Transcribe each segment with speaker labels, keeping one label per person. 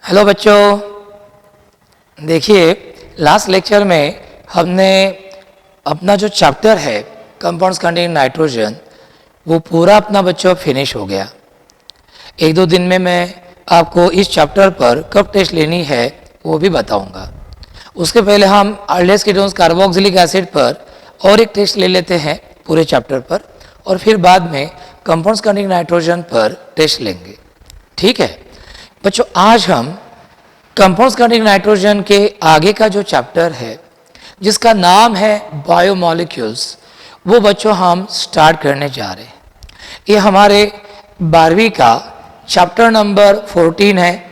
Speaker 1: Hello बच्चों, देखिए last lecture में हमने अपना जो चैप्टर है कंपाउंड्स कंटेनिंग नाइट्रोजन वो पूरा अपना बच्चों फिनिश हो गया। एक दो दिन में मैं आपको इस चैप्टर पर कब टेस्ट लेनी है वो भी बताऊंगा। उसके पहले हम आल्डेहाइड्स कीटोन्स कार्बोक्सिलिक एसिड पर और एक टेस्ट ले लेते हैं पूरे चैप्टर पर, और फिर बाद में कंपाउंड्स कंटेनिंग नाइट्रोजन पर टेस्ट लेंगे। ठीक है बच्चों, आज हम कंपाउंड्स कंटेनिंग नाइट्रोजन के आगे का जो चैप्टर है जिसका नाम है बायोमॉलिक्यूल्स, वो बच्चों हम स्टार्ट करने जा रहे हैं। ये हमारे 12वीं का चैप्टर नंबर 14 है,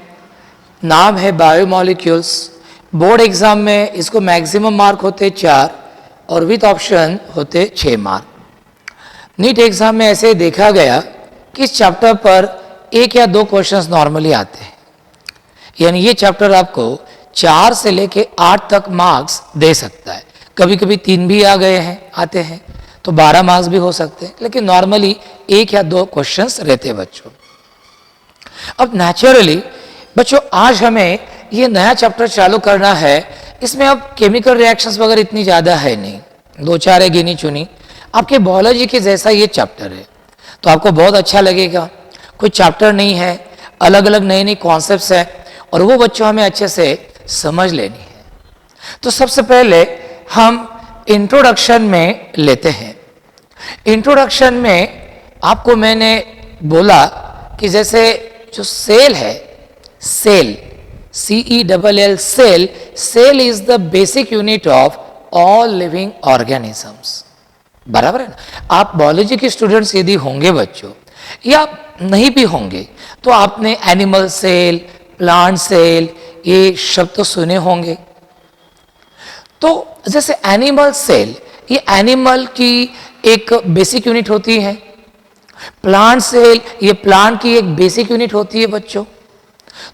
Speaker 1: नाम है बायोमॉलिक्यूल्स। बोर्ड एग्जाम में इसको मैक्सिमम मार्क होते 4 और विथ ऑप्शन होते 6 मार्क। नीट एग्जाम में ऐसे देखा गया कि इस चैप्टर पर 1 या 2 क्वेश्चंस नॉर्मली आते हैं, यानी ये चैप्टर आपको 4 से लेके 8 तक मार्क्स दे सकता है। कभी कभी 3 भी आ गए हैं, आते हैं तो 12 मार्क्स भी हो सकते हैं, लेकिन नॉर्मली 1 या 2 क्वेश्चंस रहते हैं बच्चों। अब नेचुरली बच्चों आज हमें ये नया चैप्टर चालू करना है। इसमें अब केमिकल रिएक्शंस वगैरह इतनी ज़्यादा है नहीं, 2-4 है गिनी चुनी। आपके बायोलॉजी के जैसा ये चैप्टर है तो आपको बहुत अच्छा लगेगा। कोई चैप्टर नहीं है, अलग अलग नए नए कॉन्सेप्ट्स हैं और वो बच्चों हमें अच्छे से समझ लेनी है। तो सबसे पहले हम इंट्रोडक्शन में लेते हैं। इंट्रोडक्शन में आपको मैंने बोला कि जैसे जो सेल है, cell CELL cell is the basic unit of all living organisms. बराबर है ना। आप बायोलॉजी के स्टूडेंट्स यदि होंगे बच्चों, या नहीं भी होंगे, तो आपने एनिमल सेल, प्लांट सेल ये शब्द तो सुने होंगे। तो जैसे एनिमल सेल, ये एनिमल की एक बेसिक यूनिट होती है। प्लांट सेल ये प्लांट की एक बेसिक यूनिट होती है बच्चों।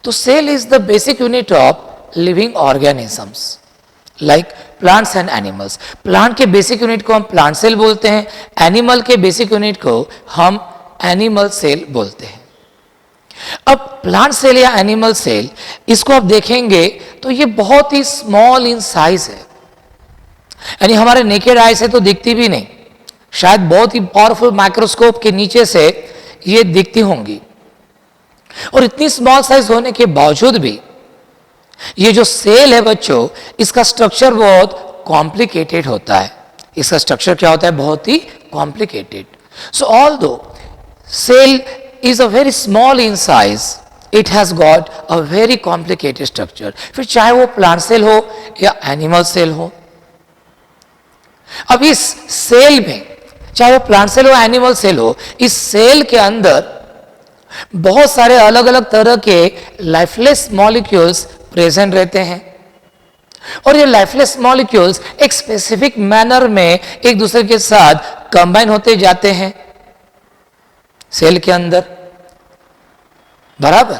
Speaker 1: तो cell is the basic unit of living organisms like plants and animals. Plant के बेसिक यूनिट को हम प्लांट सेल बोलते हैं, एनिमल के बेसिक यूनिट को हम एनिमल सेल बोलते हैं। अब प्लांट सेल या एनिमल सेल, इसको आप देखेंगे तो ये बहुत ही स्मॉल इन साइज है, यानी हमारे नेकेड आई से तो दिखती भी नहीं, शायद बहुत ही पावरफुल माइक्रोस्कोप के नीचे से ये दिखती होंगी। और इतनी स्मॉल साइज होने के बावजूद भी ये जो सेल है बच्चों, इसका स्ट्रक्चर बहुत कॉम्प्लिकेटेड होता है। इसका स्ट्रक्चर क्या होता है? बहुत ही complicated. So although cell is a very small in size, it has got a very complicated structure। फिर चाहे वो प्लांट सेल हो या एनिमल सेल हो। अब इस सेल में, चाहे वो प्लांट सेल हो एनिमल सेल हो, इस सेल के अंदर बहुत सारे अलग अलग तरह के लाइफलेस मॉलिक्यूल्स प्रेजेंट रहते हैं, और ये लाइफलेस मॉलिक्यूल्स एक स्पेसिफिक मैनर में एक दूसरे के साथ कंबाइन होते जाते हैं सेल के अंदर। बराबर।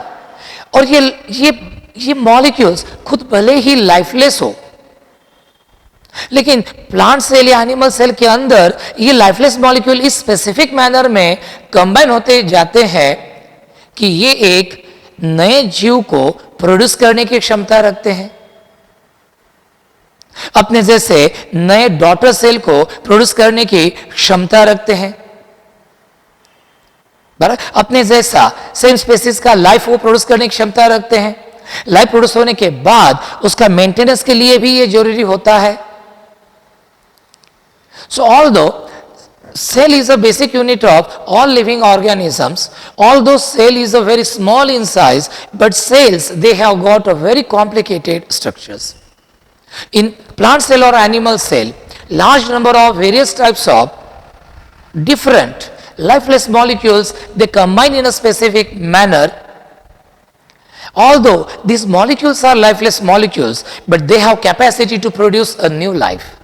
Speaker 1: और ये मॉलिक्यूल्स खुद भले ही लाइफलेस हो, लेकिन प्लांट सेल या एनिमल सेल के अंदर ये लाइफलेस मॉलिक्यूल इस स्पेसिफिक मैनर में कंबाइन होते जाते हैं कि ये एक नए जीव को प्रोड्यूस करने की क्षमता रखते हैं। अपने जैसे नए डॉटर सेल को प्रोड्यूस करने की क्षमता रखते हैं। अपने जैसा सेम स्पेसीज का लाइफ वो प्रोड्यूस करने की क्षमता रखते हैं। लाइफ प्रोड्यूस होने के बाद उसका मेंटेनेंस के लिए भी ये जरूरी होता है। सो although cell is a basic unit of all living organisms, although cell is a very small in size, but cells they have got a very complicated structures. In plant cell or animal cell, large number of various types of different lifeless molecules they combine in a specific manner. Although these molecules are lifeless molecules, but they have capacity to produce a new life.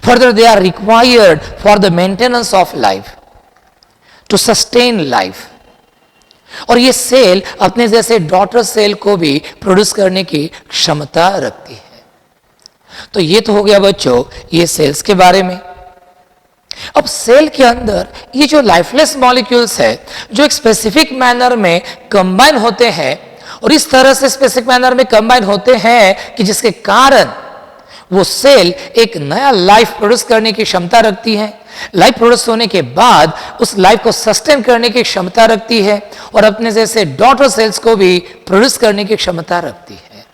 Speaker 1: Further, they are required for the maintenance of life, to sustain life. और ये cell अपने जैसे daughter cell को भी produce करने की क्षमता रखती है। तो ये तो हो गया बच्चों ये सेल्स के बारे में। अब सेल के अंदर ये जो लाइफलेस मॉलिक्यूल्स है, जो एक स्पेसिफिक मैनर में कंबाइन होते हैं और इस तरह से स्पेसिफिक मैनर में कंबाइन होते हैं कि जिसके कारण वो सेल एक नया लाइफ प्रोड्यूस करने की क्षमता रखती है। लाइफ प्रोड्यूस होने के बाद उस लाइफ को सस्टेन करने की क्षमता रखती है और अपने जैसे डॉटर सेल्स को भी प्रोड्यूस करने की क्षमता रखती है।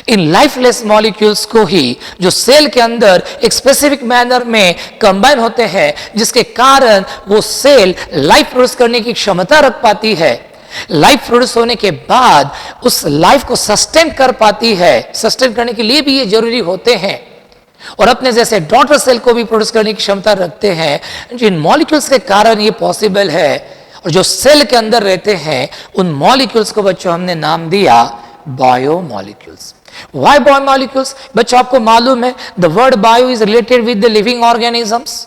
Speaker 1: इन लाइफलेस मॉलिक्यूल्स को ही जो सेल के अंदर एक स्पेसिफिक मैनर में कंबाइन होते हैं, जिसके कारण वो सेल लाइफ प्रोड्यूस करने की क्षमता रख पाती है, लाइफ प्रोड्यूस होने के बाद उस लाइफ को सस्टेन कर पाती है। सस्टेन करने के लिए भी ये जरूरी होते हैं और अपने जैसे डॉटर सेल को भी प्रोड्यूस करने की क्षमता रखते हैं। जिन मॉलिक्यूल्स के कारण ये पॉसिबल है और जो सेल के अंदर रहते हैं, उन मॉलिक्यूल्स को बच्चों हमने नाम दिया बायोमॉलिक्यूल्स। Why biomolecules? बच्चों आपको मालूम है the word bio is related with the living organisms.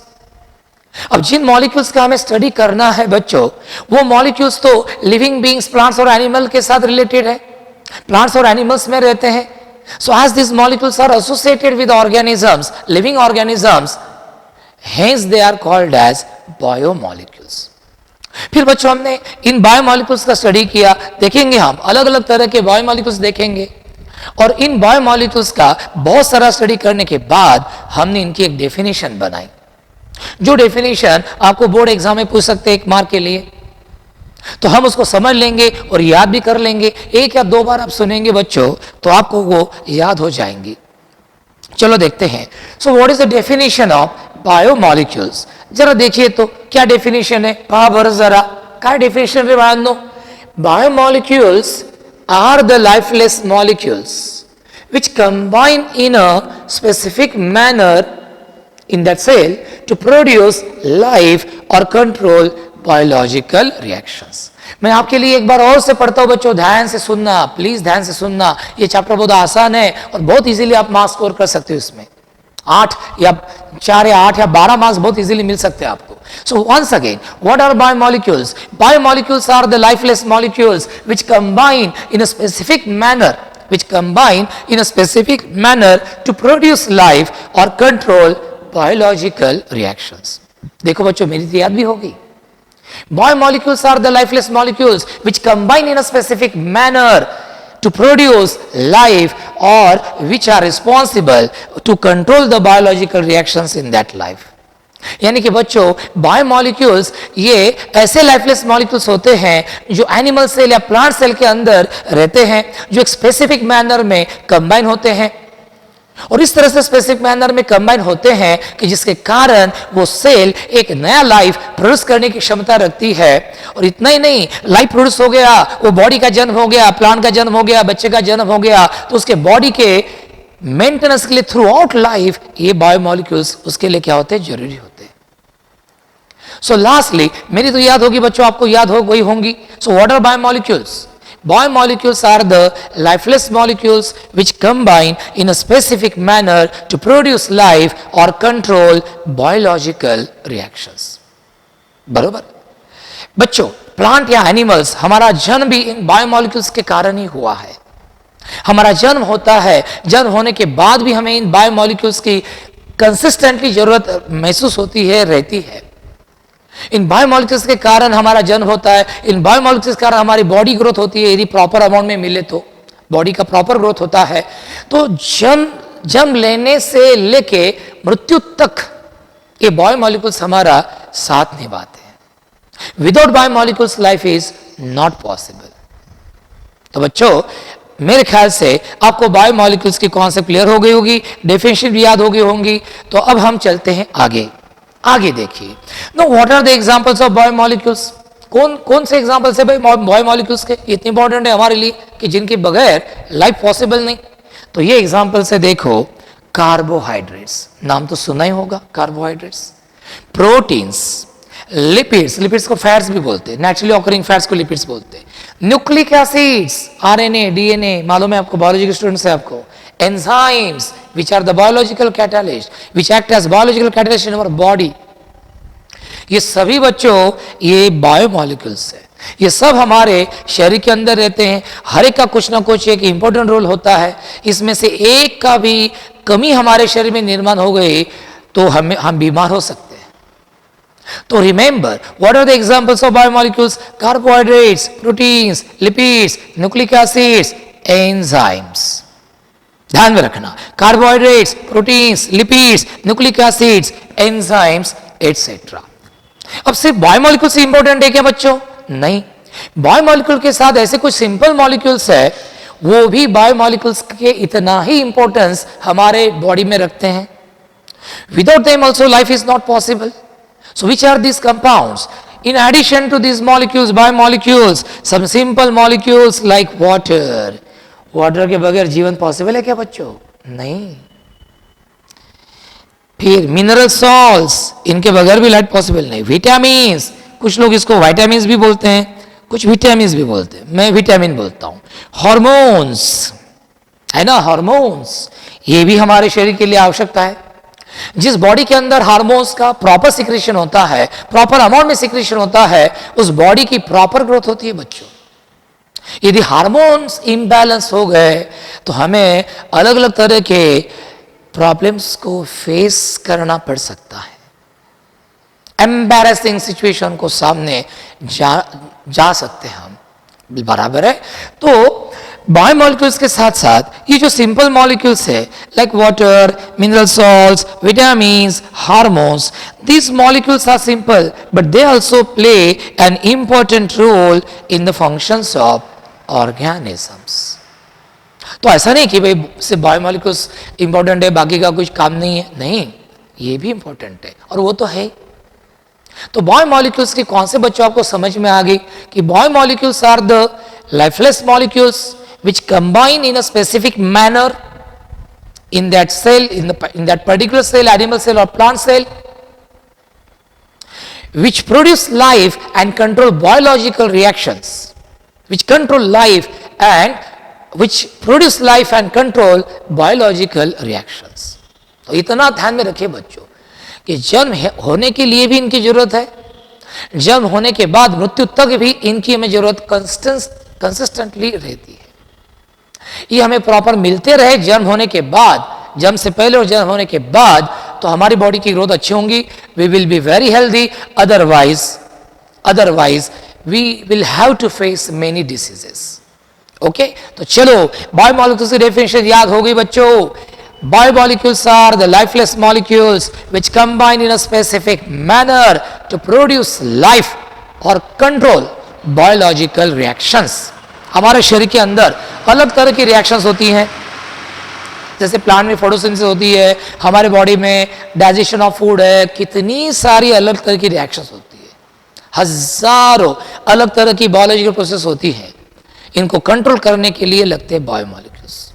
Speaker 1: अब जिन मॉलिक्यूल्स का हमें स्टडी करना है बच्चों, वो मॉलिक्यूल्स तो लिविंग बीइंग्स, प्लांट्स और एनिमल के साथ रिलेटेड है, प्लांट्स और एनिमल्स में रहते हैं। So as this molecules are associated with organisms, living organisms, hence they are called as biomolecules. फिर बच्चों हमने इन बायोमॉलिक्यूल्स का स्टडी किया। देखेंगे हम अलग अलग तरह के बायोमॉलिक्यूल्स देखेंगे और इन बायोमॉलिक्यूल्स का बहुत सारा स्टडी करने के बाद हमने इनकी एक डेफिनेशन बनाई, जो डेफिनेशन आपको बोर्ड एग्जाम में पूछ सकते हैं 1 मार्क के लिए। तो हम उसको समझ लेंगे और याद भी कर लेंगे। 1 या 2 बार आप सुनेंगे बच्चों तो आपको वो याद हो जाएंगी। चलो देखते हैं। So what is the definition of biomolecules? जरा देखिए तो क्या डेफिनेशन है। पहा बरं जरा काय डेफिनेशन रे बाळांनो। Biomolecules are the lifeless molecules which combine in a specific manner in that cell to produce life or control biological reactions। मैं आपके लिए एक बार और से पढ़ता हूं बच्चों, ध्यान से सुनना, प्लीज ध्यान से सुनना। ये चैप्टर बहुत आसान है और बहुत इजीली आप मार्क्स स्कोर कर सकते हो इसमें। 8 या 4 या 8 या 12 मार्क्स बहुत इजीली मिल सकते हैं आपको। So once again, what are biomolecules? Biomolecules are the lifeless molecules which combine in a specific manner to produce life or control biological reactions। देखो बच्चों मेरी तो याद भी होगी। Biomolecules are the lifeless molecules which combine in a specific manner to produce life or which are responsible to control the biological reactions in that life। यानी कि बच्चों बायोमॉलिक्यूल्स ये ऐसे लाइफलेस मॉलिक्यूल्स होते हैं जो एनिमल सेल या plant cell के अंदर रहते हैं, जो एक स्पेसिफिक मैनर में कंबाइन होते हैं और इस तरह से स्पेसिफिक मैनर में कंबाइन होते हैं कि जिसके कारण वो सेल एक नया लाइफ प्रोड्यूस करने की क्षमता रखती है। और इतना ही नहीं, लाइफ प्रोड्यूस हो गया, वो बॉडी का जन्म हो गया, प्लांट का जन्म हो गया, बच्चे का जन्म हो गया, तो उसके बॉडी के मेंटेनेंस के लिए थ्रू आउट लाइफ ये बायोमॉलिक्यूल्स उसके लिए क्या होते हैं, जरूरी होते हैं। सो लास्टली मेरी तो याद होगी बच्चों, आपको याद हो वही होंगी। So what are biomolecules? Biomolecules are the lifeless molecules which combine in a specific manner to produce life or control biological reactions। बरोबर बच्चों, प्लांट या एनिमल्स, हमारा जन्म भी इन बायोमॉलिक्यूल्स के कारण ही हुआ है। हमारा जन्म होता है, जन्म होने के बाद भी हमें इन बायोमॉलिक्यूल्स की कंसिस्टेंटली जरूरत महसूस होती है, रहती है। इन बायोमॉलिक्यूल्स के कारण हमारा जन्म होता है, इन बायोमॉलिक्यूल्स के कारण हमारी बॉडी ग्रोथ होती है, यदि प्रॉपर अमाउंट में मिले तो बॉडी का प्रॉपर ग्रोथ होता है। तो जन्म लेने से लेके मृत्यु तक ये बायोमॉलिक्यूल्स हमारा साथ निभाते हैं। Without biomolecules life is not possible. तो बच्चों मेरे ख्याल से आपको बायोमॉलिक्यूल्स की कॉन्सेप्ट क्लियर हो गई होगी, डेफिनेशन भी याद हो गई होंगी। तो अब हम चलते हैं आगे देखिए। No what are the examples of biomolecules? कौन से एग्जांपल्स है भाई बायोमॉलिक्यूल्स के? इतने इंपॉर्टेंट है हमारे लिए कि जिनके बगैर लाइफ पॉसिबल नहीं। तो ये एग्जांपल्स है, देखो कार्बोहाइड्रेट्स, नाम तो सुना ही होगा, कार्बोहाइड्रेट्स, प्रोटीन्स, लिपिड्स को फैट्स भी बोलते हैं, नेचुरली ऑकरिंग फैट्स को लिपिड्स बोलते हैं, न्यूक्लिक एसिड्स, आरएनए, डीएनए, मालूम है आपको, बायोलॉजी के स्टूडेंट्स है आपको, enzymes which are the biological catalyst which act as biological catalyst in our body। ये सभी बच्चों ये बायोमॉलिक्यूल्स है, ये सब हमारे शरीर के अंदर रहते हैं। हर एक का कुछ ना कुछ एक इंपॉर्टेंट रोल होता है। इसमें से एक का भी कमी हमारे शरीर में निर्माण हो गई तो हम बीमार हो सकते हैं। तो remember, what are the examples of biomolecules? Carbohydrates, proteins, lipids, nucleic acids, enzymes. ध्यान में रखना, carbohydrates, proteins, lipids, nucleic acids, enzymes etcetera. अब सिर्फ बायोमोलिक्यूल्स इंपॉर्टेंट है क्या बच्चों? नहीं, बायोमोलिक्यूल के साथ ऐसे कुछ सिंपल मॉलिक्यूल्स है, वो भी बायोमोलिक्यूल्स के इतना ही इंपॉर्टेंस हमारे बॉडी में रखते हैं। Without them also life is not possible. So which are these compounds? In addition to these molecules, biomolecules, some simple molecules like water. Water के बगैर जीवन पॉसिबल है क्या बच्चों? नहीं। फिर मिनरल सॉल्ट्स, इनके बगैर भी लाइफ पॉसिबल नहीं। विटामिन्स, कुछ लोग इसको विटामिन्स भी बोलते हैं, कुछ विटामिन्स भी बोलते हैं, मैं विटामिन बोलता हूं। हार्मोन्स है ना, हार्मोन्स ये भी हमारे शरीर के लिए आवश्यकता है। जिस बॉडी के अंदर हार्मोन्स का प्रॉपर सिक्रेशन होता है, प्रॉपर अमाउंट में सिक्रेशन होता है, उस बॉडी की प्रॉपर ग्रोथ होती है बच्चों। यदि हार्मोन्स इम्बैलेंस हो गए तो हमें अलग अलग तरह के प्रॉब्लम्स को फेस करना पड़ सकता है। एम्बैरेसिंग सिचुएशन को सामने जा सकते हैं हम, बराबर है। तो बायोमोलिक्यूल्स के साथ साथ ये जो सिंपल मॉलिक्यूल्स है, like water, mineral salts, vitamins, hormones, these molecules are simple but they also play an important role in the functions of organisms. तो ऐसा नहीं कि भाई सिर्फ बायोमोलिक्यूल्स इंपॉर्टेंट है, बाकी का कुछ काम नहीं है, नहीं, ये भी इंपॉर्टेंट है और वो तो है। तो बायोमोलिक्यूल्स के कौन से बच्चों आपको समझ में आ गई कि biomolecules are the lifeless molecules which combine in a specific manner in that cell, in that particular cell, animal cell or plant cell, which produce life and control biological reactions, which control life and which produce life and control biological reactions. तो इतना ध्यान में रखिए बच्चों कि जन्म होने के लिए भी इनकी जरूरत है, जन्म होने के बाद मृत्यु तक भी इनकी हमें जरूरत कंसिस्टेंटली रहती है। ये हमें प्रॉपर मिलते रहे जन्म होने के बाद, जन्म से पहले और जन्म होने के बाद, तो हमारी बॉडी की ग्रोथ अच्छी होंगी, we will be very healthy. Otherwise we will have to face many diseases. Okay, तो चलो बायोमोलिक्यूल्स की डेफिनेशन याद हो गई बच्चों। Biomolecules are the lifeless molecules which combine in a specific manner to produce life or control biological reactions. हमारे शरीर के अंदर अलग तरह की रिएक्शंस होती हैं, जैसे प्लांट में फोटोसिंथेसिस होती है, हमारे बॉडी में डाइजेशन ऑफ फूड है, कितनी सारी अलग तरह की रिएक्शंस होती है, हजारों अलग तरह की बायोलॉजिकल प्रोसेस होती है। इनको कंट्रोल करने के लिए लगते हैं बायोमोलिक्यूल्स,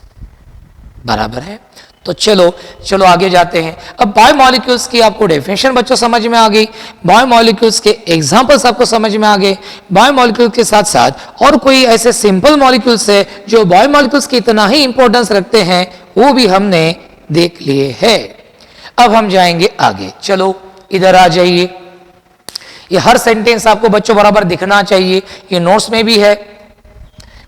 Speaker 1: बराबर है। तो चलो आगे जाते हैं। अब बायोमोलिक्यूल्स की आपको डेफिनेशन बच्चों समझ में आ गई, बायोमोलिक्यूल्स के एग्जांपल्स आपको समझ में आ गए। बायोमोलिक्यूल के साथ साथ और कोई ऐसे सिंपल मॉलिक्यूल्स है जो बायोमोलिक्यूल्स की इतना ही इंपॉर्टेंस रखते हैं, वो भी हमने देख लिए हैं। अब हम जाएंगे आगे। चलो इधर आ जाइए, ये हर सेंटेंस आपको बच्चों बराबर दिखना चाहिए, ये नोट्स में भी है।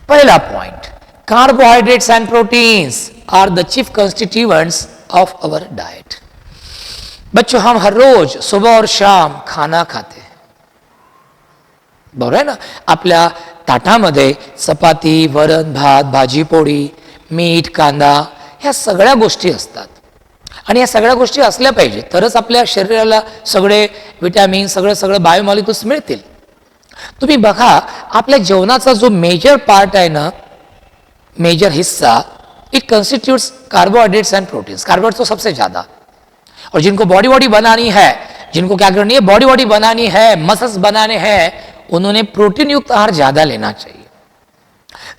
Speaker 1: पहला point, carbohydrates and proteins are the chief constituents of our diet. बच्चों हम हर रोज सुबह और शाम खाना खाते हैं, बरोबर आहे ना। आपल्या ताटामध्ये चपाती, वरण, भात, भाजी, पोळी, मीठ, कांदा ह्या सगळ्या गोष्टी असतात आणि या सगळ्या गोष्टी असल्या पाहिजे तरच आपल्या शरीराला सगळे विटॅमिन, सगळं बायोमॉलिक्यूल्स मिळतील। तुम्ही बघा आपल्या जेवणाचा जो मेजर पार्ट आहे ना, मेजर हिस्सा, it constitutes carbohydrates and proteins. Carbohydrates तो सबसे ज्यादा, और जिनको बॉडी बनानी है, जिनको क्या करनी है, बॉडी बनानी है, मसल्स बनाने हैं, उन्होंने प्रोटीन युक्त आहार ज्यादा लेना चाहिए।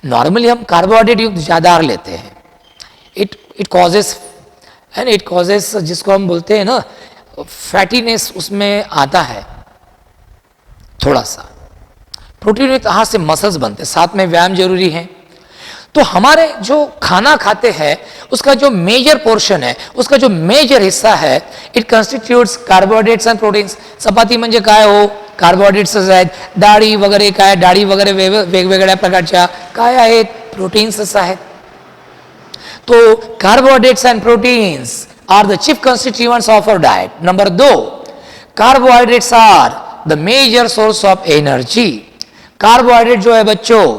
Speaker 1: नॉर्मली हम कार्बोहाइड्रेट युक्त ज्यादा आहार लेते हैं, it causes and it causes, जिसको हम बोलते हैं ना फैटीनेस, उसमें आता है थोड़ा सा। प्रोटीन युक्त आहार से मसल्स बनते हैं, साथ में व्यायाम जरूरी है। तो हमारे जो खाना खाते हैं उसका जो मेजर पोर्शन है, उसका जो मेजर हिस्सा है, it constitutes carbohydrates and proteins. Chapati म्हणजे काय हो, कार्बोहाइड्रेट्सच आहेत। डाळी वगैरे काय, डाळी वगैरे वेगवेगळ्या प्रकारच्या काय आहेत, प्रोटीन्सच आहेत। तो carbohydrates and proteins are the chief constituents of our diet. Number 2, carbohydrates are the major source of energy. Carbohydrate जो है बच्चों,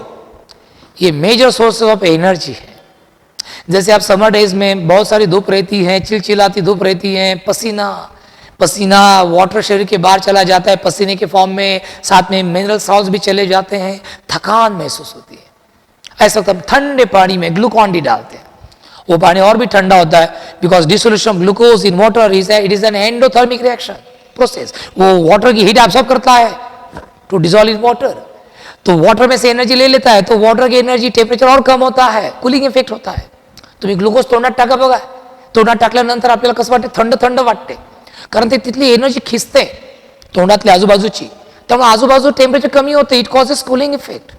Speaker 1: ये मेजर सोर्स ऑफ एनर्जी है। जैसे आप समर डेज में बहुत सारी धूप रहती है, चिलचिलाती धूप रहती है, पसीना वाटर शरीर के बाहर चला जाता है पसीने के फॉर्म में, साथ में मिनरल सॉल्ट्स भी चले जाते हैं, थकान महसूस होती है। ऐसा वक्त हम ठंडे पानी में ग्लूकॉन डी डालते हैं, वो पानी और भी ठंडा होता है, because dissolution of glucose in water it is an endothermic reaction process. वो वाटर की हीट एब्सॉर्ब करता है टू डिसॉल्व इन वाटर, तो वाटर में से एनर्जी ले लेता है, तो वाटर की एनर्जी टेम्परेचर और कम होता है, कूलिंग इफेक्ट होता है। तुम्ही ग्लुकोज तोंडात टाका बघा, तोंडात टाकल्यानंतर आपल्याला कसं वाटते, थंड थंड वाटते, कारण ते तिथली एनर्जी खिचते तोंडातली आजूबाजूची, त्यामुळे आजूबाजू टेम्परेचर कमी होते, इट कॉजेस कूलिंग इफेक्ट।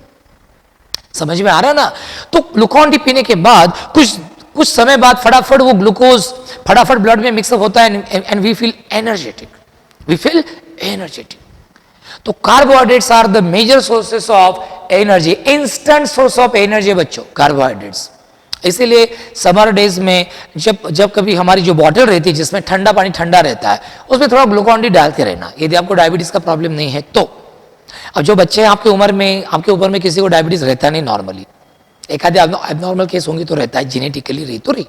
Speaker 1: समझ में आ रहा ना? तो ग्लूकॉन डी पीने के बाद कुछ समय बाद फटाफट वो ग्लूकोज फटाफट ब्लड में मिक्सअप होता है एंड वी फील एनर्जेटिक। तो carbohydrates are the major sources of energy, instant source of energy बच्चों कार्बोहाइड्रेट्स। इसीलिए समर डेज में जब कभी हमारी जो बॉटल रहती है जिसमें ठंडा पानी ठंडा रहता है, उसमें थोड़ा ग्लूकॉन डी डाल के रहना, यदि आपको डायबिटीज का प्रॉब्लम नहीं है तो। अब जो बच्चे हैं आपके ऊपर में किसी को डायबिटीज रहता नहीं नॉर्मली, एक आधे एबनॉर्मल केस होंगे तो रहता है, जेनेटिकली रही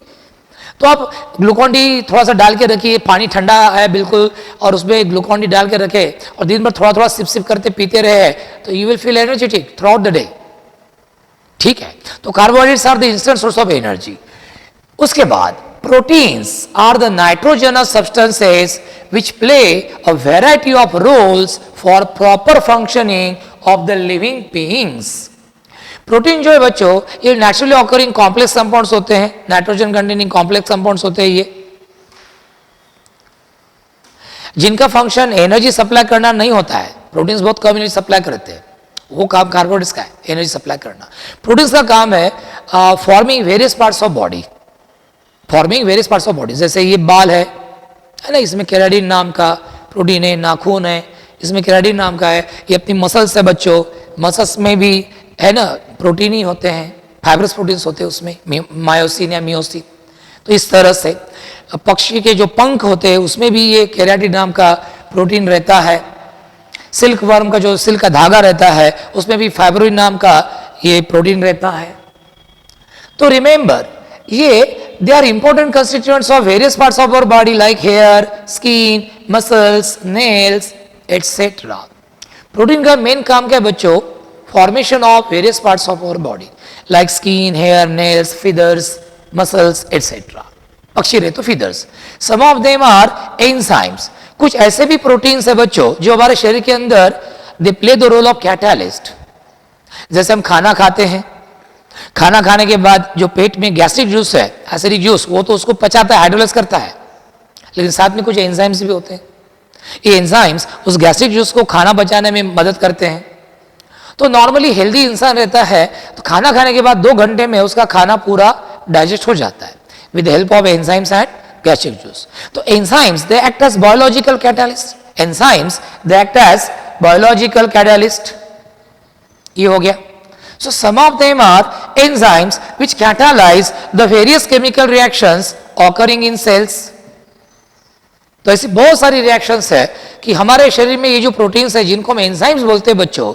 Speaker 1: तो आप ग्लूकॉन डी थोड़ा सा डाल के रखिए, पानी ठंडा है बिल्कुल और उसमें ग्लूकॉन डी डाल के रखे और दिन भर थोड़ा थोड़ा सिप करते पीते रहे, तो you will feel energetic throughout the day. ठीक है, तो carbohydrates are the instant source of energy. उसके बाद proteins are the nitrogenous substances which play a variety of roles for proper functioning of the living beings. Protein जो है बच्चों, ये naturally occurring complex compounds होते हैं, नाइट्रोजन कंटेनिंग कॉम्प्लेक्स कंपाउंड्स होते हैं, ये जिनका फंक्शन एनर्जी सप्लाई करना नहीं होता है। प्रोटीन्स बहुत कम एनर्जी सप्लाई करते हैं, वो काम कार्बोहाइड्रेट्स का है, एनर्जी सप्लाई करना। प्रोटीन्स का काम है forming various parts of body, जैसे ये बाल है ना, इसमें केराटिन नाम का प्रोटीन है, नाखून है, इसमें केराटिन नाम का है, ये अपनी मसल्स है बच्चों, मसल्स में भी है ना प्रोटीन ही होते हैं, फाइब्रस प्रोटीन्स होते हैं उसमें, मायोसिन या मियोसिन। तो इस तरह से पक्षी के जो पंख होते हैं उसमें भी ये केराटिन नाम का प्रोटीन रहता है। सिल्क वर्म का जो सिल्क का धागा रहता है उसमें भी फाइब्रोइन नाम का ये प्रोटीन रहता है। तो रिमेंबर, ये they are important constituents of various parts of our body like hair, skin, muscles, nails etcetera. Protein का मेन काम क्या है बच्चों? Formation of various parts of our body like skin, hair, nails, feathers, muscles etcetera. पक्षी रहे तो feathers. Some of them are enzymes. कुछ ऐसे भी प्रोटीन्स है बच्चों जो हमारे शरीर के अंदर they play the role of catalyst. जैसे हम खाना खाते हैं, खाना खाने के बाद जो पेट में गैस्ट्रिक जूस है, एसिडिक जूस, वो तो उसको पचाता है, हाइड्रोलाइज करता है, लेकिन साथ में कुछ एंजाइम्स भी होते हैं। ये एंजाइम्स उस गैस्ट्रिक जूस को खाना पचाने में मदद करते हैं। तो नॉर्मली हेल्दी इंसान रहता है तो खाना खाने के बाद 2 घंटे में उसका खाना पूरा डाइजेस्ट हो जाता है with the help of enzymes and gastric juice. तो enzymes they act as biological catalyst. ये हो गया। So some of them are enzymes which catalyze the various chemical reactions occurring in cells. तो ऐसी बहुत सारी रिएक्शंस है कि हमारे शरीर में ये जो प्रोटीन्स है जिनको हम एंजाइम्स बोलते हैं बच्चों,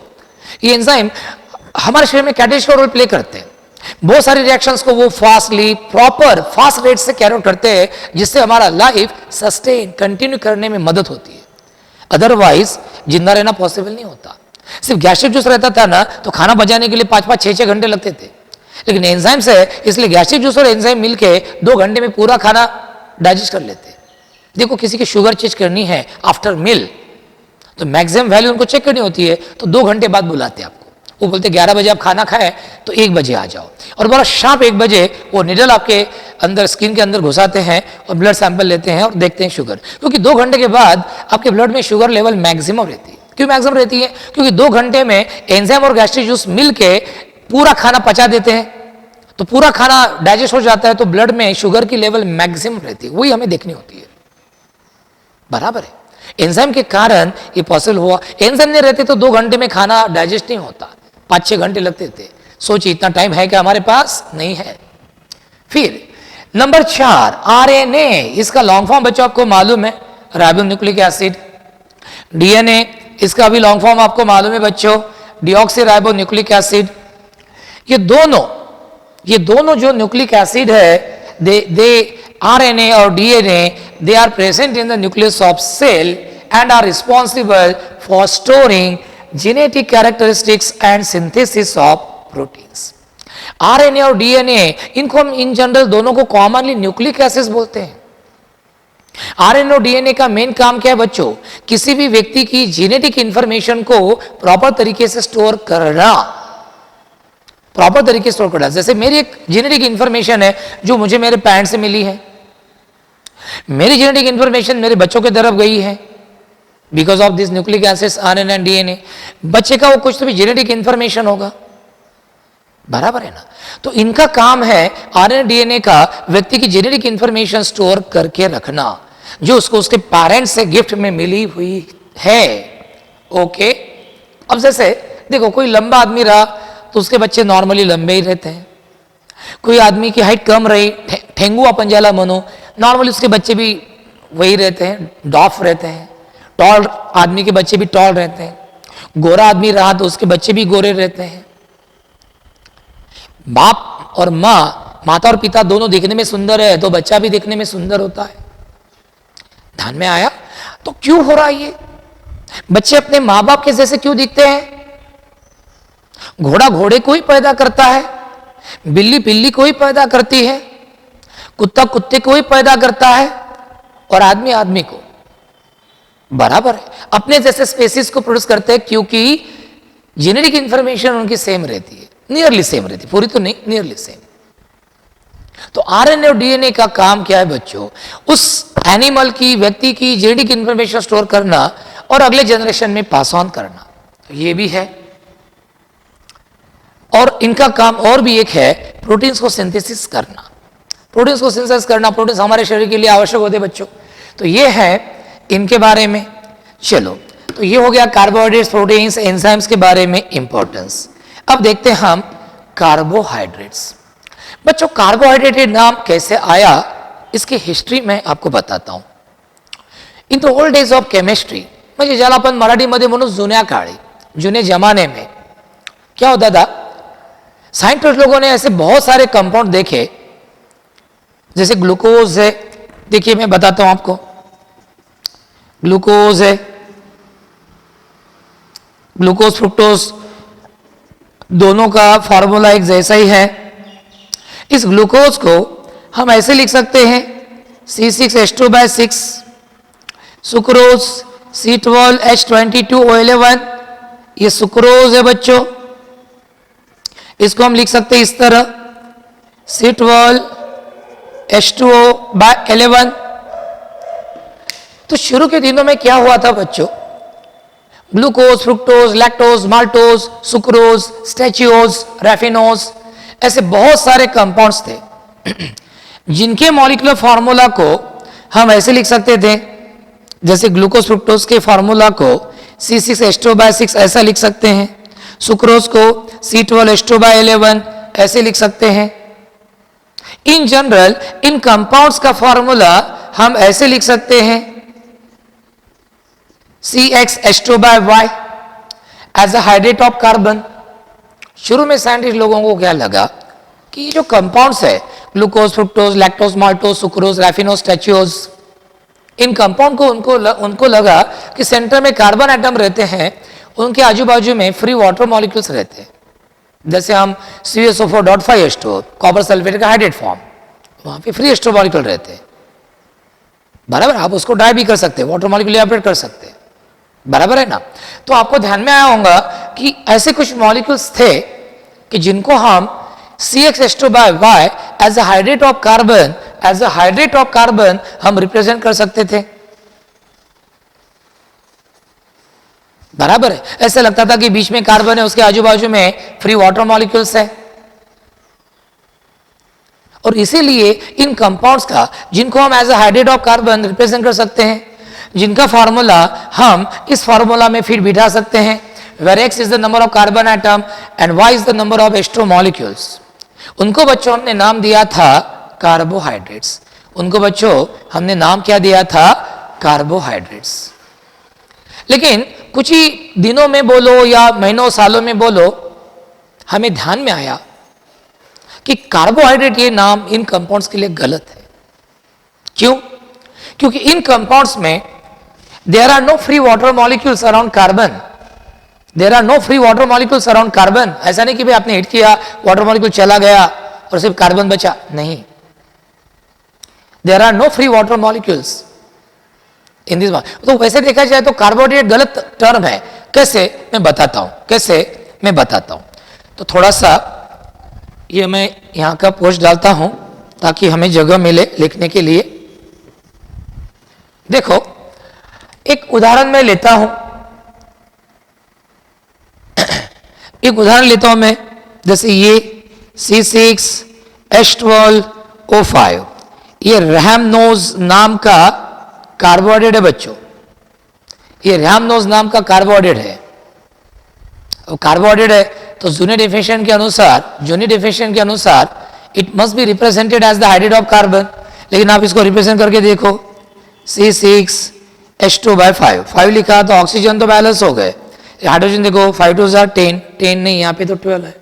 Speaker 1: ये एंजाइम हमारे शरीर में कैटालिस्ट का रोल प्ले करते हैं। बहुत सारी रिएक्शंस को वो फास्ट रेट से कैरी आउट करते हैं, जिससे हमारा लाइफ सस्टेन कंटिन्यू करने में मदद होती है। अदरवाइज जिंदा रहना पॉसिबल नहीं होता। सिर्फ गैस्ट्रिक जूस रहता था ना तो खाना बचाने के लिए 5-5, 6-6 घंटे लगते थे, लेकिन एंजाइम्स है इसलिए गैस्ट्रिक जूस और एंजाइम मिलके 2 घंटे में पूरा खाना डाइजेस्ट कर लेते। देखो किसी की शुगर चेक करनी है आफ्टर मील तो मैक्सिमम वैल्यू उनको चेक करनी होती है, तो 2 घंटे बाद बुलाते हैं आपको। वो बोलते 11 बजे आप खाना खाएं तो 1 बजे आ जाओ, और बड़ा शार्प 1 बजे वो निडल आपके अंदर स्किन के अंदर घुसाते हैं और ब्लड सैंपल लेते हैं और देखते हैं शुगर, क्योंकि 2 घंटे के बाद आपके ब्लड में शुगर लेवल मैक्सिमम रहती है। क्यों मैक्सिमम रहती है? क्योंकि 2 घंटे में एंजाइम और गैस्ट्रिक जूस मिलके पूरा खाना पचा देते हैं, तो पूरा खाना डाइजेस्ट हो जाता है, तो ब्लड में शुगर की लेवल मैक्सिमम रहती है। वही हमें देखनी होती है, बराबर है। एंजाइम के कारण ये पॉसिबल हुआ। एंजाइम नहीं रहते तो 2 घंटे में खाना डाइजेस्ट नहीं होता, 5-6 घंटे लगते थे। सोचिए इतना टाइम है क्या हमारे पास? नहीं है। फिर नंबर 4 RNA, इसका लॉन्ग फॉर्म बच्चों आपको मालूम है, राइबोन्यूक्लिक एसिड। डीएनए, इसका भी लॉन्ग फॉर्म आपको मालूम है बच्चों, डीऑक्सीराइबो न्यूक्लिक एसिड। ये दोनों जो न्यूक्लिक एसिड है, दे आरएनए और DNA, they are present in the nucleus of cell and are responsible for storing genetic characteristics and synthesis of proteins. RNA और डीएनए, इनको हम इन जनरल दोनों को कॉमनली न्यूक्लिक एसिड्स बोलते हैं। RNA और डीएनए का मेन काम क्या है बच्चों? किसी भी व्यक्ति की जेनेटिक इंफॉर्मेशन को प्रॉपर तरीके से स्टोर करना, प्रॉपर तरीके से स्टोर करना। जैसे मेरी एक जेनेटिक इंफॉर्मेशन है जो मुझे मेरे पेरेंट्स से मिली है, मेरी जेनेटिक इंफॉर्मेशन मेरे बच्चों की तरफ गई है because of this nucleic acids RNA and DNA. बच्चे का वो कुछ तो भी जेनेटिक इंफॉर्मेशन होगा, बराबर है ना? तो इनका काम है आरएनए डीएनए का व्यक्ति की जेनेटिक इंफॉर्मेशन स्टोर करके रखना जो उसको उसके पेरेंट्स से गिफ्ट में मिली हुई है। ओके, अब जैसे देखो, कोई लंबा आदमी रहा तो उसके बच्चे नॉर्मली लंबे ही रहते हैं। कोई आदमी की हाइट कम रही, ठेंगू अपन ज्याला मनो, नॉर्मली उसके बच्चे भी वही रहते हैं, डॉफ रहते हैं। टॉल आदमी के बच्चे भी टॉल रहते हैं। गोरा आदमी रहा तो उसके बच्चे भी गोरे रहते हैं। बाप और माँ, माता और पिता दोनों दिखने में सुंदर है तो बच्चा भी दिखने में सुंदर होता है। ध्यान में आया? तो क्यों हो रहा है ये? बच्चे अपने माँ बाप के जैसे क्यों दिखते हैं? घोड़ा घोड़े को ही पैदा करता है, बिल्ली बिल्ली को ही पैदा करती है, कुत्ता कुत्ते को ही पैदा करता है और आदमी आदमी को, बराबर है। अपने जैसे स्पेसीज को प्रोड्यूस करते हैं क्योंकि जेनेटिक इंफॉर्मेशन उनकी सेम रहती है, नियरली सेम रहती है, पूरी तो नहीं, नियरली सेम। तो आरएनए और डीएनए का काम क्या है बच्चों? उस एनिमल की, व्यक्ति की जेनेटिक इंफॉर्मेशन स्टोर करना और अगले जनरेशन में पास ऑन करना, तो ये भी है। और इनका काम और भी एक है, प्रोटीन्स को सिंथेसिस करना। प्रोटीन्स को सिंथेसिस करना, प्रोटीन्स हमारे शरीर के लिए आवश्यक होते हैं बच्चों। तो ये है इनके बारे में। चलो, तो ये हो गया कार्बोहाइड्रेट्स, प्रोटीन्स, एंजाइम्स के बारे में इंपॉर्टेंस। अब देखते हैं हम कार्बोहाइड्रेट्स। बच्चों, कार्बोहाइड्रेट नाम कैसे आया इसकी हिस्ट्री मैं आपको बताता हूं। In the old days of chemistry, म्हणजे ज्याला आपण मराठीमध्ये म्हणू जुन्या काळी, जुने जमाने में क्या होता था, साइंटिस्ट लोगों ने ऐसे बहुत सारे कंपाउंड देखे, जैसे ग्लूकोज है, देखिए मैं बताता हूं आपको, ग्लूकोज है, ग्लूकोज फ्रुक्टोज दोनों का फॉर्मूला एक जैसा ही है। इस ग्लूकोज को हम ऐसे लिख सकते हैं C6H12/6, सुक्रोज C12H22O11, ये सुक्रोज है बच्चों। इसको हम लिख सकते हैं इस तरह C12H2O/11। तो शुरू के दिनों में क्या हुआ था बच्चों? Glucose, fructose, lactose, maltose, sucrose, stachyose, raffinose, ऐसे बहुत सारे कंपाउंड्स थे जिनके मॉलिक्यूलर फार्मूला को हम ऐसे लिख सकते थे, जैसे ग्लूकोज फ्रुक्टोज के फार्मूला को C6H12/6 ऐसा लिख सकते हैं, सुक्रोज को C12H2/11 ऐसे लिख सकते हैं। इन जनरल इन कंपाउंड्स का फार्मूला हम ऐसे लिख सकते हैं CxH2/Y as a hydrate of carbon. शुरू में साइंटिस्ट लोगों को क्या लगा कि ये जो कंपाउंड्स है, glucose, fructose, lactose, maltose, sucrose, raffinose, stachyose, इन कंपाउंड को उनको लगा कि सेंटर में कार्बन एटम रहते हैं, उनके आजू बाजू में फ्री वाटर मॉलिक्यूल्स रहते हैं। जैसे हम CuSO4.5H2, कॉपर सल्फेट का हाइड्रेट फॉर्म, वहां पे फ्री H2 मॉलिक्यूल रहते हैं, बराबर। आप उसको डाई भी कर सकते हैं, वाटर मॉलिक्यूल इवेपोरेट कर सकते हैं, बराबर है ना? तो आपको ध्यान में आया होगा कि ऐसे कुछ मॉलिक्यूल्स थे कि जिनको हम CxH2/Y as a hydrate of carbon हम रिप्रेजेंट कर सकते थे, बराबर है। ऐसा लगता था कि बीच में कार्बन है, उसके आजू बाजू में फ्री वाटर मॉलिक्यूल्स है। और इसीलिए इन कंपाउंड्स का, जिनको हम as a hydrate of carbon represent कर सकते हैं, जिनका फार्मूला हम इस फार्मूला में फिर बिठा सकते हैं, where X is the number of carbon atom and Y is the number of H2 molecules, उनको बच्चों हमने नाम दिया था कार्बोहाइड्रेट्स। उनको बच्चों हमने नाम क्या दिया था? कार्बोहाइड्रेट्स। लेकिन कुछ ही दिनों में बोलो या महीनों सालों में बोलो, हमें ध्यान में आया कि कार्बोहाइड्रेट ये नाम इन कंपाउंड्स के लिए गलत है। क्यों? क्योंकि इन कंपाउंड्स में there are no free water molecules around carbon. There are no free water molecules around carbon. ऐसा नहीं कि भाई आपने हिट किया, वाटर मॉलिक्यूल चला गया और सिर्फ कार्बन बचा, नहीं। There are no free water molecules in this. तो वैसे देखा जाए तो कार्बोहाइड्रेट गलत टर्म है। कैसे? मैं बताता हूं, कैसे मैं बताता हूं। तो थोड़ा सा ये मैं यहां का पोस्ट डालता हूं ताकि हमें जगह मिले लिखने के लिए। देखो, एक उदाहरण मैं लेता हूं, एक उदाहरण लेता हूं मैं, जैसे ये C6H12O5, ये रैमनोज नाम का कार्बोहाइड्रेट है बच्चों। ये रैमनोज नाम का कार्बोहाइड्रेट है। और कार्बोहाइड्रेट है तो जूनी डेफिनेशन के अनुसार it must be represented as the hydrate of carbon. लेकिन आप इसको रिप्रेजेंट करके देखो, C6H2/5, 5 लिखा तो ऑक्सीजन तो बैलेंस हो गए। हाइड्रोजन देखो, 5 2 10, 10 नहीं, यहाँ पे तो 12 है।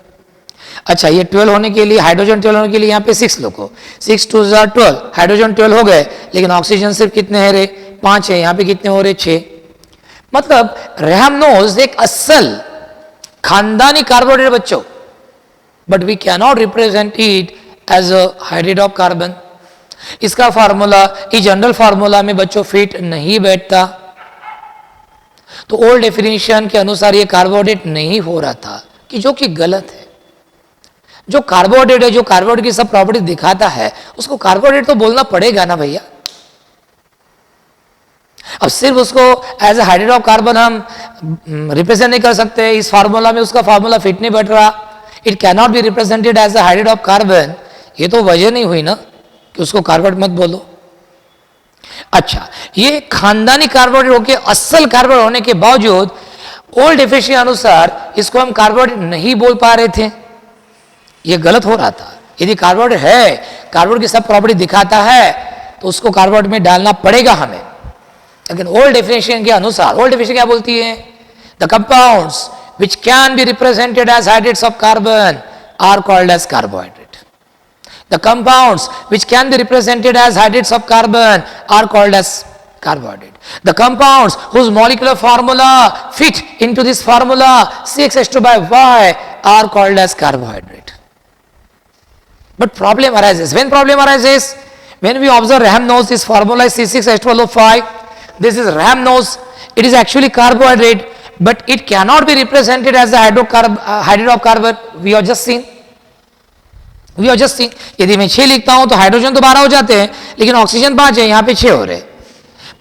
Speaker 1: अच्छा, ये 12 होने के लिए, हाइड्रोजन 12 होने के लिए यहाँ पे 6 लिखो, 6 2 12, हाइड्रोजन 12 हो गए, लेकिन ऑक्सीजन सिर्फ कितने हैं रे? 5 है। यहाँ पे कितने हो रहे? 6। मतलब रैमनोज एक असल खानदानी कार्बोहाइड्रेट बच्चों, but we can not represent it as a hydrate of carbon. इसका फार्मूला, ये जनरल फार्मूला में बच्चों फिट नहीं बैठता। तो ओल्ड डेफिनेशन के अनुसार ये कार्बोहाइड्रेट नहीं हो रहा था, कि जो कि गलत है। जो कार्बोहाइड्रेट है, जो कार्बोहाइड्रेट की सब प्रॉपर्टी दिखाता है, उसको कार्बोहाइड्रेट तो बोलना पड़ेगा ना भैया। अब सिर्फ उसको as a hydrate of carbon हम रिप्रेजेंट नहीं कर सकते, इस फार्मूला में उसका फार्मूला फिट नहीं बैठ रहा, it can not be represented as a hydrate of carbon. ये तो वजह नहीं हुई ना कि उसको कार्बोहाइड्रेट मत बोलो। अच्छा, ये खानदानी कार्बोहाइड्रेट होके असल कार्बोहाइड्रेट होने के बावजूद ओल्ड डेफिनेशन अनुसार इसको हम कार्बोहाइड्रेट नहीं बोल पा रहे थे। ये गलत हो रहा था। यदि कार्बोहाइड्रेट है, कार्बोहाइड्रेट की सब प्रॉपर्टी दिखाता है, तो उसको कार्बोहाइड्रेट में डालना पड़ेगा हमें। लेकिन ओल्ड डेफिनेशन के अनुसार, ओल्ड डेफिनेशन क्या बोलती है? The compounds which can be represented as hydrates of carbon are called as carbohydrate. The compounds which can be represented as hydrates of carbon are called as carbohydrate. The compounds whose molecular formula fit into this formula C6H2/Y are called as carbohydrate. But problem arises. When problem arises? When we observe Rhamnose, this formula is C6H12O5. This is Rhamnose. It is actually carbohydrate, but it cannot be represented as the hydrate of carbon. We have just seen. यदि मैं 6 लिखता हूं तो hydrogen तो 12 हो जाते हैं, लेकिन ऑक्सीजन 5 है, यहाँ पे 6 हो रहे।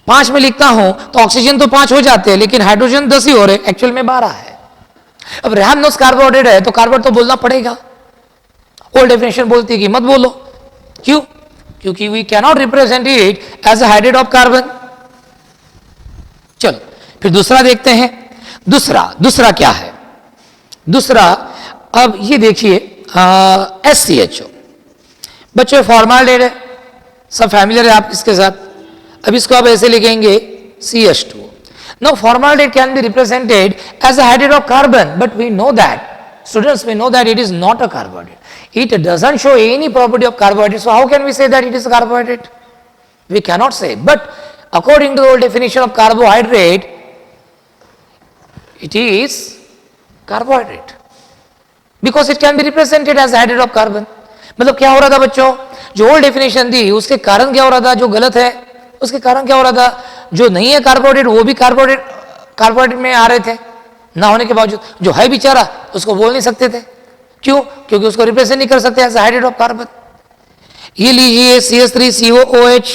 Speaker 1: 5 में लिखता हूं तो ऑक्सीजन तो 5 हो जाते हैं, लेकिन हाइड्रोजन 10 ही हो रहे, एक्चुअल में 12 है। अब रैमनोज कार्बोहाइड्रेट है तो कार्बोहाइड्रेट तो बोलना पड़ेगा। ओल्ड डेफिनेशन बोलती है कि मत बोलो। क्यों? क्योंकि we cannot represent it as a hydrate of carbon. चलो फिर दूसरा देखते हैं। दूसरा क्या है? दूसरा, अब ये देखिए, SCHO बच्चों फॉर्माल्डिहाइड है, सब फैमिलियर है आप इसके साथ। अब इसको आप ऐसे लिखेंगे CH2। Now formaldehyde can be represented as a hydrate of carbon, but we know that, students, we know that it is not a carbohydrate. It doesn't show any property of carbohydrate. So how can we say that it is a carbohydrate? We cannot say. But according to the old definition of carbohydrate, it is carbohydrate because it can be represented as a hydrate of carbon. मतलब क्या हो रहा था बच्चों? जो old definition दी उसके कारण क्या हो रहा था? जो गलत है उसके कारण क्या हो रहा था? जो नहीं है कार्बोहाइड्रेट वो भी कार्बोहाइड्रेट में आ रहे थे, ना होने के बावजूद। जो है बेचारा उसको बोल नहीं सकते थे। क्यों? क्योंकि उसको रिप्रेजेंट नहीं कर सकते एज हाइड्रेट ऑफ कार्बन। ये लीजिए CH3COOH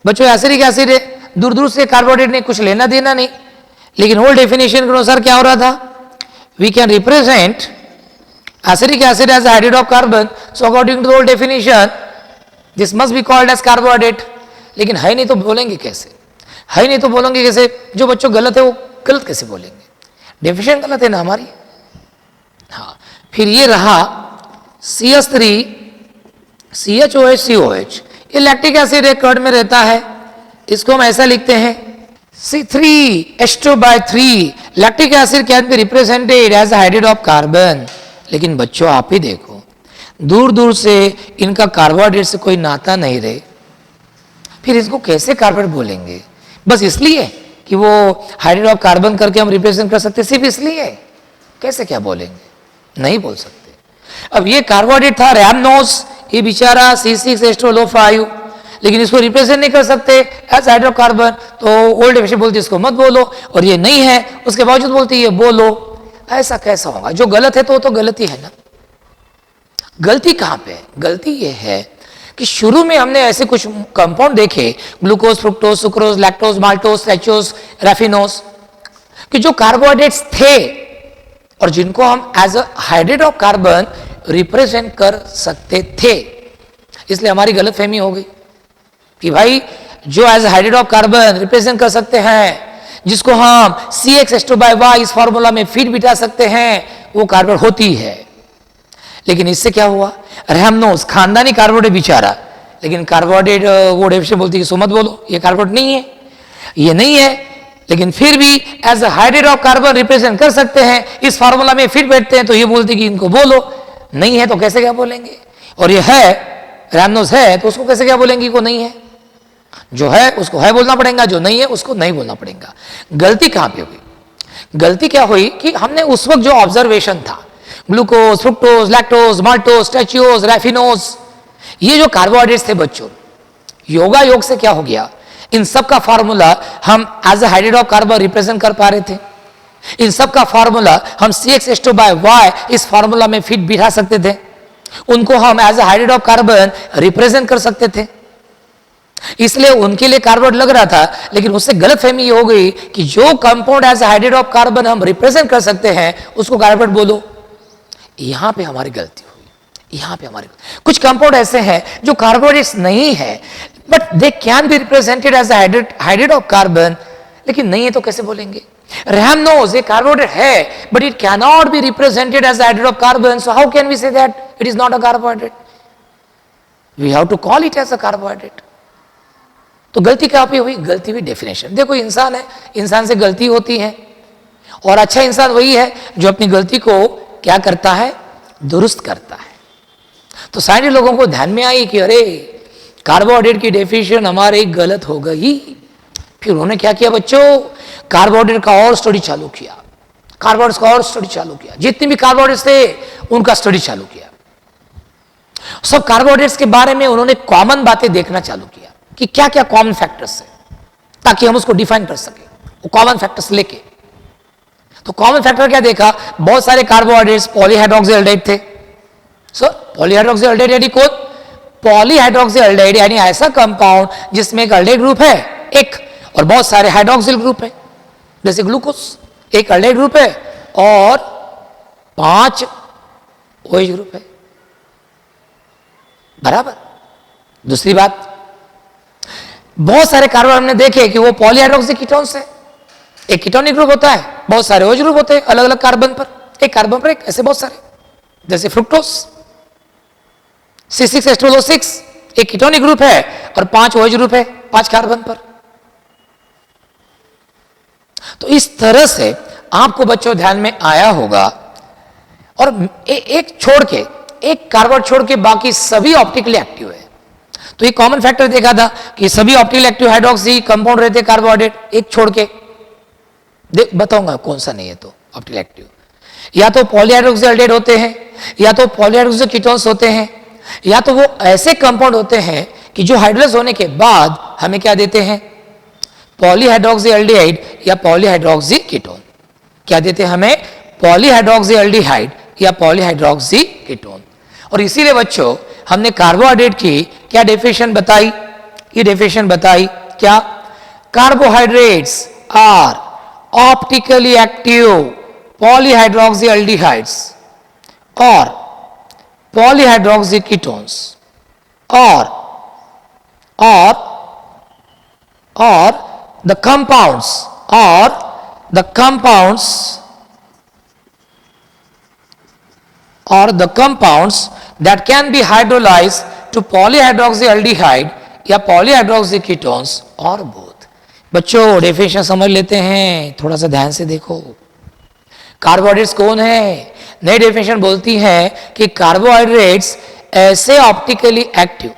Speaker 1: बच्चों, एसिडिक एसिड है, दूर दूर से कार्बोहाइड्रेट ने कुछ लेना देना नहीं। लेकिन ओल्ड डेफिनेशन के अनुसार क्या हो रहा था? We can represent acidic acid as hydrate of carbon, so according to the old definition this must be called as carbohydrate. लेकिन है नहीं तो बोलेंगे कैसे? है नहीं तो बोलेंगे कैसे? जो बच्चों गलत है वो गलत कैसे बोलेंगे? डेफिनेशन गलत है ना हमारी। हाँ, फिर ये रहा CH3CHOH, ये लैक्टिक एसिड एक कर्ड में रहता है। इसको हम ऐसा लिखते हैं C3H2/3 lactic acid can be represented as hydrate of carbon. लेकिन बच्चों आप ही देखो, दूर दूर से इनका कार्बोहाइड्रेट से कोई नाता नहीं रहे, फिर इसको कैसे कार्बोहाइड्रेट बोलेंगे? बस इसलिए कि वो हाइड्रेट ऑफ कार्बन करके हम रिप्रेजेंट कर सकते, सिर्फ इसलिए? कैसे क्या बोलेंगे? नहीं बोल सकते। अब ये कार्बोहाइड्रेट था रैमनोज, ये बेचारा C6H12O5, लेकिन इसको रिप्रेजेंट नहीं कर सकते एज हाइड्रोकार्बन, तो ओल्ड डेफिनेशन बोलती है इसको मत बोलो, और ये नहीं है उसके बावजूद बोलती है बोलो। ऐसा कैसा होगा? जो गलत है तो गलती है ना। गलती कहां पे है? गलती ये है कि शुरू में हमने ऐसे कुछ कंपाउंड देखे, glucose, fructose, sucrose, lactose, maltose, stachyose, raffinose, कि जो कार्बोहाइड्रेट्स थे और जिनको हम as a hydrate of carbon represent कर सकते थे। इसलिए हमारी गलतफहमी हो गई कि भाई जो as hydrate of carbon represent कर सकते हैं, जिसको हम CxH2/Y इस फॉर्मूला में फिट बिठा सकते हैं, वो कार्बोहाइड्रेट होती है। लेकिन इससे क्या हुआ? रैमनोज खानदानी कार्बोहाइड्रेट बेचारा, लेकिन कार्बोहाइड्रेट वो डेफिनेशन बोलती है सो मत बोलो, ये कार्बोहाइड्रेट नहीं है, ये नहीं है, लेकिन फिर भी as a hydrate of carbon represent कर सकते हैं, इस फार्मूला में फिट बैठते हैं, तो ये बोलते कि इनको बोलो। नहीं है तो कैसे क्या बोलेंगे? और ये है, रैमनोज है, तो उसको कैसे क्या बोलेंगे? को नहीं है, जो है उसको है बोलना पड़ेगा, जो नहीं है उसको नहीं बोलना पड़ेगा। गलती कहां पे हुई? गलती क्या हुई कि हमने उस वक्त जो ऑब्जर्वेशन था, glucose, fructose, lactose, maltose, stachyose, raffinose, ये जो कार्बोहाइड्रेट्स थे बच्चों, योगा योग से क्या हो गया? इन सब का फार्मूला हम as a hydrate of carbon represent कर पा रहे थे। इन सब का फार्मूला हम CxH2/Y इस फार्मूला में फिट बिठा सकते थे, उनको हम as a hydrate of carbon represent कर सकते थे। इसलिए उनके लिए कार्बोहाइड्रेट लग रहा था, लेकिन उससे गलतफहमी ये हो गई कि जो compound as hydrate of carbon हम रिप्रेजेंट कर सकते हैं उसको कार्बोहाइड्रेट बोलो। यहां पे हमारी गलती हुई। यहां पे हमारी कुछ कंपाउंड ऐसे हैं जो कार्बोहाइड्रेट्स नहीं है, but they can be represented as hydrate of carbon, लेकिन नहीं है तो कैसे बोलेंगे? रैमनोज एक कार्बोहाइड्रेट है, but it can not be represented as hydrate of carbon, so how can we say that it is not a carbohydrate? We have to call it as a carbohydrate. तो गलती कहां पे हुई? गलती हुई डेफिनेशन। देखो इंसान है, इंसान से गलती होती है, और अच्छा इंसान वही है जो अपनी गलती को क्या करता है? दुरुस्त करता है। तो सारे लोगों को ध्यान में आई कि अरे कार्बोहाइड्रेट की डेफिनेशन हमारे गलत हो गई। फिर उन्होंने क्या किया बच्चों? कार्बोहाइड्रेट का और स्टडी चालू किया, कार्बोहाइड्रेट्स का और स्टडी चालू किया, जितने भी कार्बोहाइड्रेट्स थे उनका स्टडी चालू किया। सब कार्बोहाइड्रेट्स के बारे में उन्होंने कॉमन बातें देखना चालू किया कि क्या क्या कॉमन फैक्टर्स है, ताकि हम उसको डिफाइन कर सके वो कॉमन फैक्टर्स लेके। तो कॉमन फैक्टर क्या देखा? बहुत सारे कार्बोहाइड्रेट्स पॉलीहाइड्रोक्सीएल्डिहाइड थे। सर पॉलीहाइड्रोक्सीएल्डिहाइड यानी कौन? पॉलीहाइड्रोक्सीएल्डिहाइड यानी ऐसा कंपाउंड जिसमें एक अल्डेहाइड ग्रुप है एक, और बहुत सारे हाइड्रोक्सिल ग्रुप है, जैसे ग्लूकोज एक अल्डेहाइड ग्रुप है और 5 OH ग्रुप है, बराबर। दूसरी बात, बहुत सारे कार्बन हमने देखे कि वो पॉलीहाइड्रोक्सी कीटोन्स है, एक कीटोनिक ग्रुप होता है, बहुत सारे OH ग्रुप होते हैं अलग अलग कार्बन पर, एक कार्बन पर एक, ऐसे बहुत सारे, जैसे फ्रुक्टोज C6H12O6 एक कीटोनिक ग्रुप है और 5 OH ग्रुप है 5 कार्बन पर। तो इस तरह से आपको बच्चों ध्यान में आया होगा। और एक छोड़ के, एक कार्बन छोड़ के बाकी सभी ऑप्टिकली एक्टिव है। तो ये कॉमन फैक्टर देखा था कि सभी ऑप्टिकली एक्टिव हाइड्रोक्सी कंपाउंड रहते कार्बोहाइड्रेट, एक छोड़ के देख बताऊंगा कौन सा नहीं है। तो ऑप्टिकली एक्टिव या तो पॉलीहाइड्रोक्सीएल्डिहाइड होते हैं, या तो पॉलीहाइड्रोक्सी कीटोन्स होते हैं, या तो वो ऐसे कंपाउंड होते हैं कि जो हाइड्रोलाइज होने के बाद हमें क्या देते हैं? पॉलीहाइड्रोक्सीएल्डिहाइड या पॉलीहाइड्रोक्सी कीटोन। क्या देते हैं हमें? पॉलीहाइड्रोक्सीएल्डिहाइड या पॉलीहाइड्रोक्सी कीटोन। और इसीलिए बच्चों हमने कार्बोहाइड्रेट की क्या डेफिनेशन बताई? ये डेफिनेशन बताई क्या? कार्बोहाइड्रेट्स आर ऑप्टिकली एक्टिव पॉलीहाइड्रोक्सीएल्डिहाइड्स और polyhydroxy ketones or the compounds that can be hydrolyzed to polyhydroxyaldehyde या polyhydroxy ketones or both। बच्चों डेफिनेशन समझ लेते हैं, थोड़ा सा ध्यान से देखो। कार्बोहाइड्रेट्स कौन है? नई डेफिनेशन बोलती है कि कार्बोहाइड्रेट्स ऐसे ऑप्टिकली एक्टिव,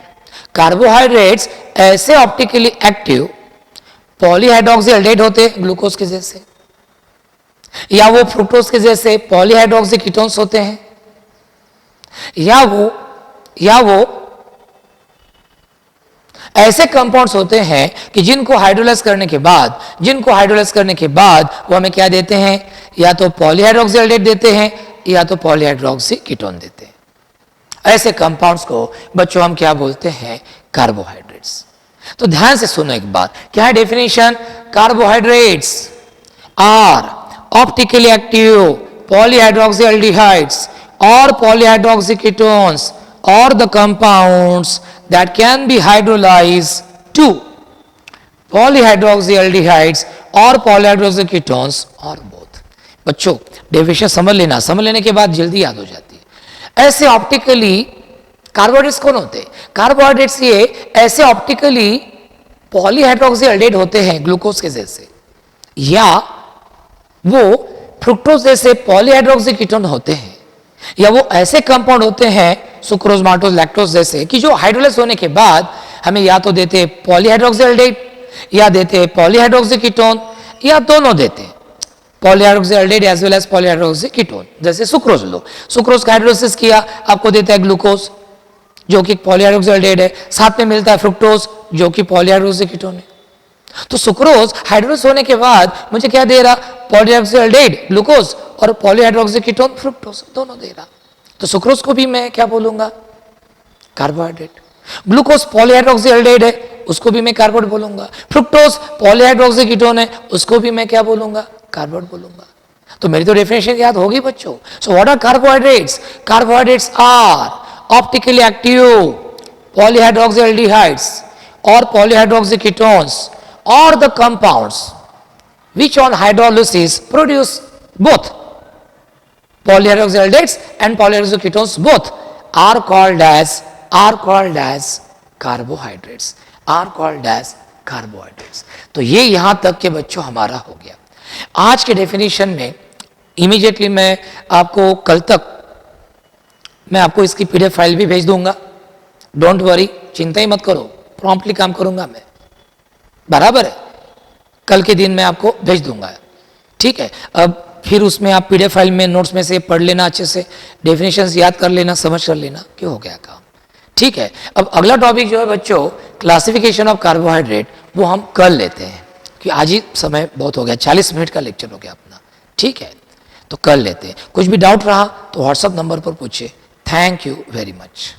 Speaker 1: कार्बोहाइड्रेट्स ऐसे ऑप्टिकली एक्टिव पॉलीहाइड्रोक्सी एल्डिहाइड होते हैं ग्लूकोज के जैसे, या वो फ्रुक्टोज के जैसे पॉलीहाइड्रोक्सी कीटोन्स होते हैं, या वो ऐसे कंपाउंड्स होते हैं कि जिनको हाइड्रोलाइज करने के बाद वो हमें क्या देते हैं? या तो पॉलीहाइड्रोक्सी एल्डिहाइड देते हैं या तो पॉलीहाइड्रोक्सी कीटोन देते हैं। ऐसे कंपाउंड्स को बच्चों हम क्या बोलते हैं? कार्बोहाइड्रेट्स। तो ध्यान से सुनो एक बात, क्या है definition? Carbohydrates are optically active polyhydroxy aldehydes और polyhydroxy ketones or the compounds that can be hydrolyzed to polyhydroxyaldehydes or polyhydroxy ketones or both। बच्चों डेफिनेशन समझ लेना, समझ लेने के बाद जल्दी याद हो जाती है। ऐसे ऑप्टिकली कार्बोहाइड्रेट्स कौन होते हैं? कार्बोहाइड्रेट्स ये ऐसे ऑप्टिकली पॉलीहाइड्रोक्सी एल्डिहाइड होते हैं ग्लूकोज के जैसे, या वो फ्रुक्टोज जैसे पॉलीहाइड्रोक्सी कीटोन होते हैं, या वो ऐसे कंपाउंड होते हैं सुक्रोज, माल्टोज, लैक्टोज जैसे कि जो हाइड्रोलाइज होने के बाद हमें या तो देते हैं पॉलीहाइड्रोक्सी एल्डिहाइड या देते हैं पॉलीहाइड्रोक्सी कीटोन, या दोनों देते हैं polyhydroxy aldehyde as well as polyhydroxy ketone. जैसे सुक्रोज लो, सुक्रोज का हाइड्रोलाइसिस किया, आपको देता है ग्लूकोज जो कि पॉलीहाइड्रोक्सी एल्डिहाइड है, साथ में मिलता है फ्रुक्टोज जो कि पॉलीहाइड्रोक्सी कीटोन है। तो सुक्रोज हाइड्रोलाइज होने के बाद मुझे क्या दे रहा? पॉलीहाइड्रोक्सी एल्डिहाइड ग्लूकोज और पॉलीहाइड्रोक्सी कीटोन फ्रुक्टोज दोनों दे रहा। तो सुक्रोज को भी मैं क्या बोलूंगा? कार्बोहाइड्रेट। ग्लूकोज पॉलीहाइड्रोक्सी एल्डिहाइड है, उसको भी मैं कार्बोहाइड्रेट बोलूंगा। फ्रुक्टोज पॉलीहाइड्रोक्सी कीटोन है, उसको भी मैं क्या बोलूंगा? कार्बोहाइड्रेट बोलूंगा। तो मेरी तो डेफिनेशन याद होगी बच्चों। So what are carbohydrates? Carbohydrates are optically active polyhydroxy aldehydes और पॉलीहाइड्रोक्सी कीटोन्स और the compounds which on hydrolysis produce both polyhydroxyaldehydes and polyhydroxy ketones, both are called as carbohydrates, are called as carbohydrates। तो ये यहां तक के बच्चों हमारा हो गया। आज के डेफिनेशन में इमीडिएटली मैं आपको कल तक मैं आपको इसकी पीडीएफ फाइल भी भेज दूंगा। डोंट वरी, चिंता ही मत करो, प्रॉम्प्टली काम करूंगा मैं, बराबर है। कल के दिन मैं आपको भेज दूंगा, ठीक है। अब फिर उसमें आप पीडीएफ फाइल में नोट्स में से पढ़ लेना, अच्छे से डेफिनेशंस याद कर लेना, समझ कर लेना कि हो गया काम, ठीक है। अब अगला टॉपिक जो है बच्चों क्लासिफिकेशन ऑफ कार्बोहाइड्रेट, वो हम कल लेते हैं कि आज ही समय बहुत हो गया, 40 मिनट का लेक्चर हो गया अपना, ठीक है। तो कल लेते हैं। कुछ भी डाउट रहा तो व्हाट्सएप नंबर पर पूछिए। Thank you very much.